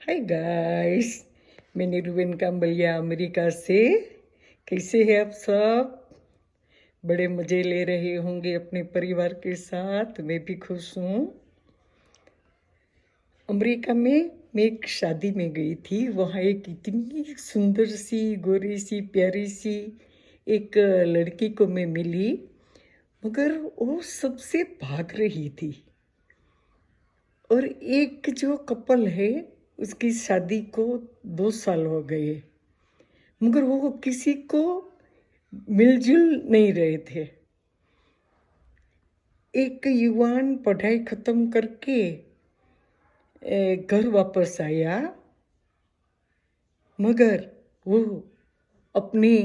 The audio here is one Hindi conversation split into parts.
हाय गाइस, मैं निरुबेन कांबलिया अमेरिका से। कैसे हैं आप सब? बड़े मज़े ले रहे होंगे अपने परिवार के साथ। मैं भी खुश हूँ। अमेरिका में मैं एक शादी में गई थी। वहाँ एक इतनी सुंदर सी, गोरी सी, प्यारी सी एक लड़की को मैं मिली, मगर वो सबसे भाग रही थी। और एक जो कपल है, उसकी शादी को 2 साल हो गए, मगर वो किसी को मिलजुल नहीं रहे थे। एक युवान पढ़ाई खत्म करके घर वापस आया, मगर वो अपने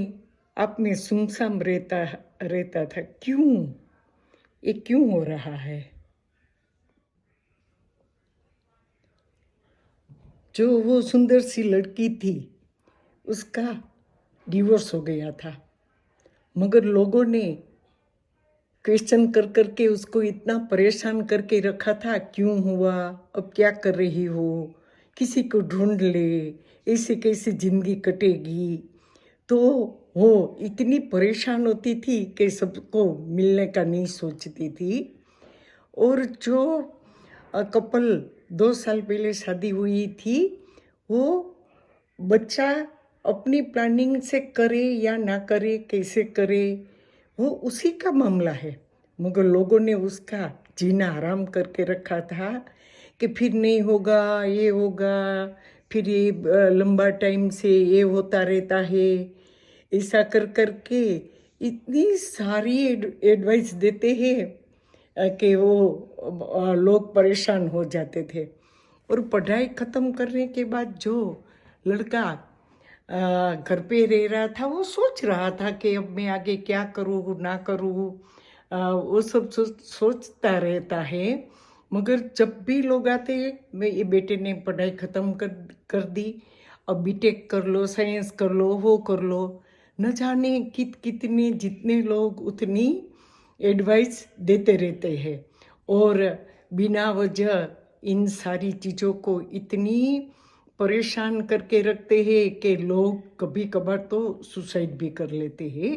आप में सुमसाम रहता था। क्यों? ये क्यों हो रहा है? जो वो सुंदर सी लड़की थी, उसका डिवोर्स हो गया था, मगर लोगों ने क्वेश्चन कर करके उसको इतना परेशान करके रखा था। क्यों हुआ? अब क्या कर रही हो? किसी को ढूंढ ले, ऐसे कैसे जिंदगी कटेगी? तो वो इतनी परेशान होती थी कि सबको मिलने का नहीं सोचती थी। और जो कपल 2 साल पहले शादी हुई थी, वो बच्चा अपनी प्लानिंग से करे या ना करे, कैसे करे, वो उसी का मामला है। मगर लोगों ने उसका जीना हराम करके रखा था कि फिर नहीं होगा, ये होगा, फिर ये लंबा टाइम से ये होता रहता है। ऐसा कर करके इतनी सारी एडवाइस देते हैं कि वो लोग परेशान हो जाते थे। और पढ़ाई ख़त्म करने के बाद जो लड़का घर पे रह रहा था, वो सोच रहा था कि अब मैं आगे क्या करूँ ना करूँ, वो सब सोचता रहता है। मगर जब भी लोग आते हैं, मेरे बेटे ने पढ़ाई ख़त्म कर दी, अब बीटेक कर लो, साइंस कर लो, वो कर लो, न जाने कितने जितने लोग उतनी एडवाइस देते रहते हैं। और बिना वजह इन सारी चीज़ों को इतनी परेशान करके रखते हैं कि लोग कभी कभार तो सुसाइड भी कर लेते हैं।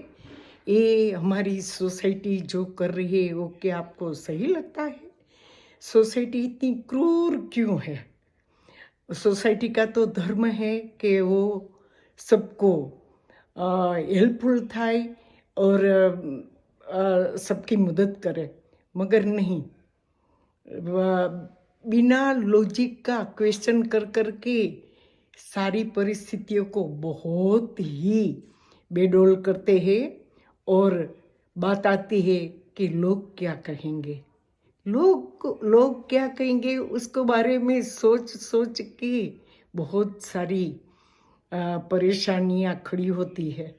ये हमारी सोसाइटी जो कर रही है, वो क्या आपको सही लगता है? सोसाइटी इतनी क्रूर क्यों है? सोसाइटी का तो धर्म है कि वो सबको हेल्पफुल થાય और सबकी मदद करे, मगर नहीं, बिना लॉजिक का क्वेश्चन कर करके सारी परिस्थितियों को बहुत ही बेडोल करते हैं। और बात आती है कि लोग क्या कहेंगे, लोग क्या कहेंगे, उसको बारे में सोच सोच के बहुत सारी परेशानियां खड़ी होती है।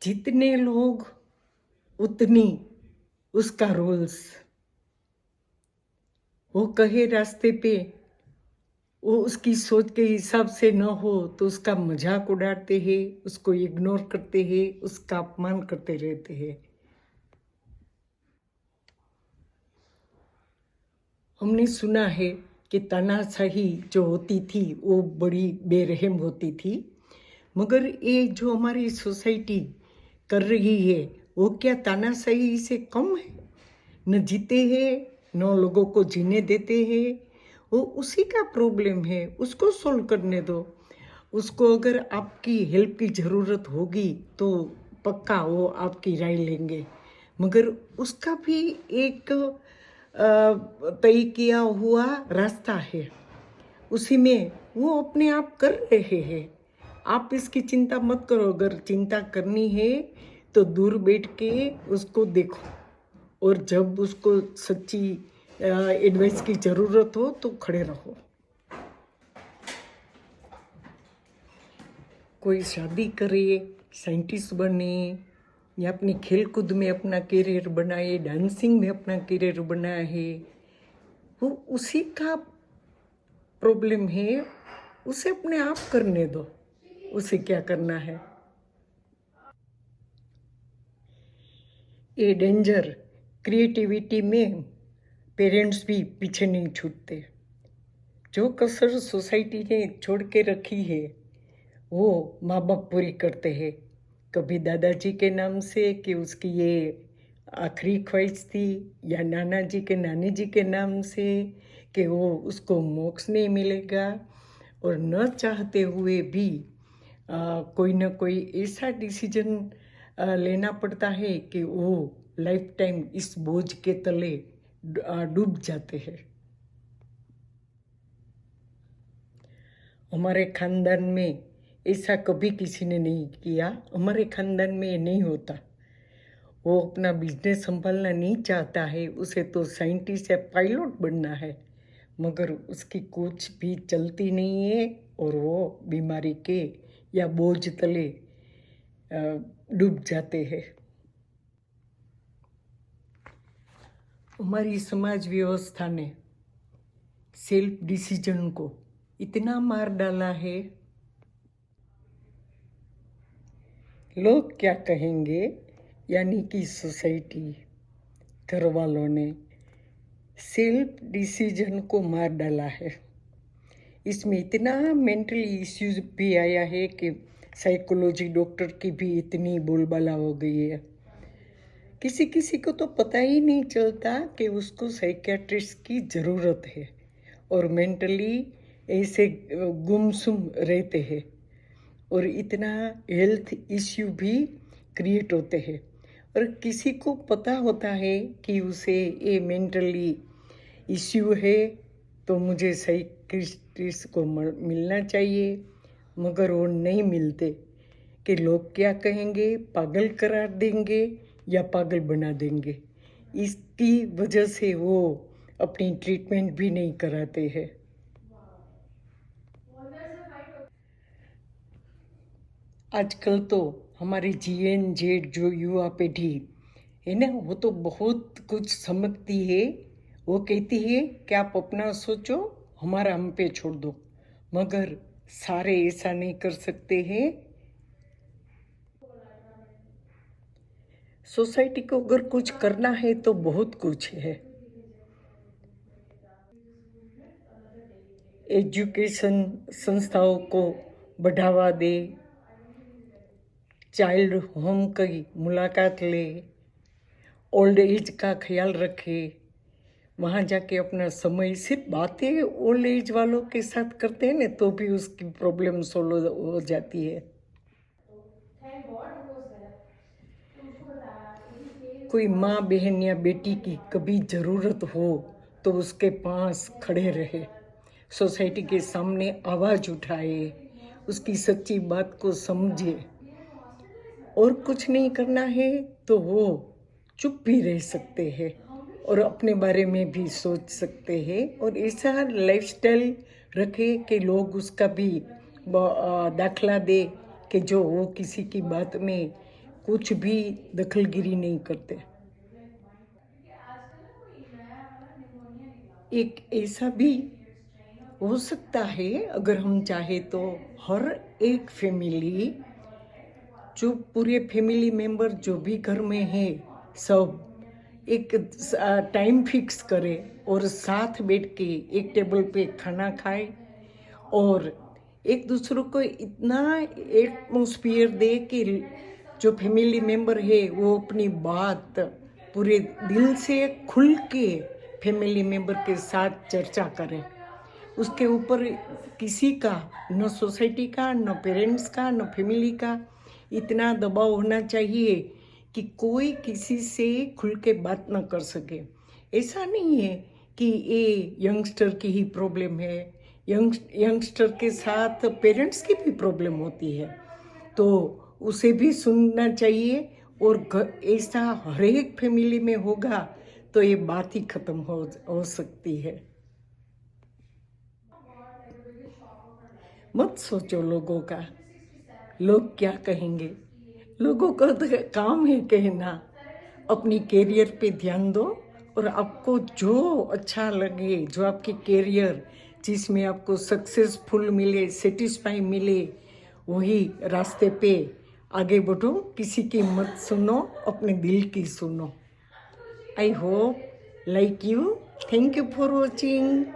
जितने लोग उतनी उसका रूल्स। वो कहे रास्ते पे वो उसकी सोच के हिसाब से न हो तो उसका मजाक उड़ाते हैं, उसको इग्नोर करते हैं, उसका अपमान करते रहते हैं। हमने सुना है कि तानाशाही जो होती थी वो बड़ी बेरहम होती थी, मगर ये जो हमारी सोसाइटी कर रही है, वो क्या तानाशाही से कम है? न जीते हैं, न लोगों को जीने देते हैं। वो उसी का प्रॉब्लम है, उसको सोल्व करने दो। उसको अगर आपकी हेल्प की ज़रूरत होगी तो पक्का वो आपकी राय लेंगे, मगर उसका भी एक तय किया हुआ रास्ता है, उसी में वो अपने आप कर रहे हैं। आप इसकी चिंता मत करो। अगर चिंता करनी है तो दूर बैठ के उसको देखो, और जब उसको सच्ची एडवाइस की ज़रूरत हो तो खड़े रहो। कोई शादी करे, साइंटिस्ट बने, या अपने खेल कूद में अपना करियर बनाए, डांसिंग में अपना करियर बनाए है, वो उसी का प्रॉब्लम है। उसे अपने आप करने दो, उसे क्या करना है। ये डेंजर क्रिएटिविटी में पेरेंट्स भी पीछे नहीं छूटते। जो कसर सोसाइटी ने छोड़ के रखी है वो माँ बाप पूरी करते हैं। कभी दादाजी के नाम से कि उसकी ये आखिरी ख्वाहिश थी, या नाना जी के नानी जी के नाम से कि वो उसको मोक्ष नहीं मिलेगा, और न चाहते हुए भी कोई ना कोई ऐसा डिसीजन लेना पड़ता है कि वो लाइफ टाइम इस बोझ के तले डूब जाते हैं। हमारे खानदान में ऐसा कभी किसी ने नहीं किया। हमारे खानदान में ये नहीं होता। वो अपना बिजनेस संभालना नहीं चाहता है, उसे तो साइंटिस्ट या पायलट बनना है, मगर उसकी कुछ भी चलती नहीं है और वो बीमारी के या बोझ तले डूब जाते हैं। हमारी समाज व्यवस्था ने सेल्फ डिसीजन को इतना मार डाला है। लोग क्या कहेंगे, यानी कि सोसाइटी, घर वालों ने सेल्फ डिसीजन को मार डाला है। इसमें इतना मेंटली इश्यूज भी आया है कि साइकोलॉजी डॉक्टर की भी इतनी बोलबाला हो गई है। किसी किसी को तो पता ही नहीं चलता कि उसको साइकियाट्रिस्ट की ज़रूरत है, और मेंटली ऐसे गुमसुम रहते हैं, और इतना हेल्थ इश्यू भी क्रिएट होते हैं। और किसी को पता होता है कि उसे ये मेंटली इश्यू है तो मुझे साइकियाट्रिस्ट को मिलना चाहिए, मगर वो नहीं मिलते कि लोग क्या कहेंगे, पागल करार देंगे या पागल बना देंगे। इसकी वजह से वो अपनी ट्रीटमेंट भी नहीं कराते हैं। आजकल तो हमारी GNZ जो युवा पीढ़ी है ना, वो तो बहुत कुछ समझती है। वो कहती है कि आप अपना सोचो, हमारा हम पे छोड़ दो, मगर सारे ऐसा नहीं कर सकते हैं। सोसाइटी को अगर कुछ करना है तो बहुत कुछ है। एजुकेशन संस्थाओं को बढ़ावा दे, चाइल्ड होम की मुलाकात ले, ओल्ड एज का ख्याल रखे, वहाँ जाके अपना समय, सिर्फ बातें ओल्ड एज वालों के साथ करते हैं ना तो भी उसकी प्रॉब्लम सोल्व हो जाती है। कोई माँ बहन या बेटी की कभी ज़रूरत हो तो उसके पास खड़े रहे, सोसाइटी के सामने आवाज़ उठाए, उसकी सच्ची बात को समझे। और कुछ नहीं करना है तो वो चुप भी रह सकते हैं और अपने बारे में भी सोच सकते हैं, और ऐसा लाइफस्टाइल रखे कि लोग उसका भी दाखला दे कि जो वो किसी की बात में कुछ भी दखलगिरी नहीं करते। एक ऐसा भी हो सकता है, अगर हम चाहे तो हर एक फैमिली, जो पूरे फैमिली मेंबर जो भी घर में है, सब एक टाइम फिक्स करे और साथ बैठ के एक टेबल पे खाना खाए, और एक दूसरे को इतना एटमॉस्फेयर दे कि जो फैमिली मेंबर है वो अपनी बात पूरे दिल से खुल के फैमिली मेंबर के साथ चर्चा करें। उसके ऊपर किसी का, न सोसाइटी का, न पेरेंट्स का, न फैमिली का इतना दबाव होना चाहिए कि कोई किसी से खुल के बात ना कर सके। ऐसा नहीं है कि ये यंगस्टर की ही प्रॉब्लम है, यंगस्टर के साथ पेरेंट्स की भी प्रॉब्लम होती है, तो उसे भी सुनना चाहिए। और ऐसा हर एक फैमिली में होगा तो ये बात ही खत्म हो सकती है। मत सोचो लोगों का, लोग क्या कहेंगे। लोगों का तो काम है कहना। अपनी कैरियर पे ध्यान दो, और आपको जो अच्छा लगे, जो आपके कैरियर जिसमें आपको सक्सेसफुल मिले, सेटिस्फाई मिले, वही रास्ते पे आगे बढ़ो। किसी की मत सुनो, अपने दिल की सुनो। I hope like you. Thank you for watching.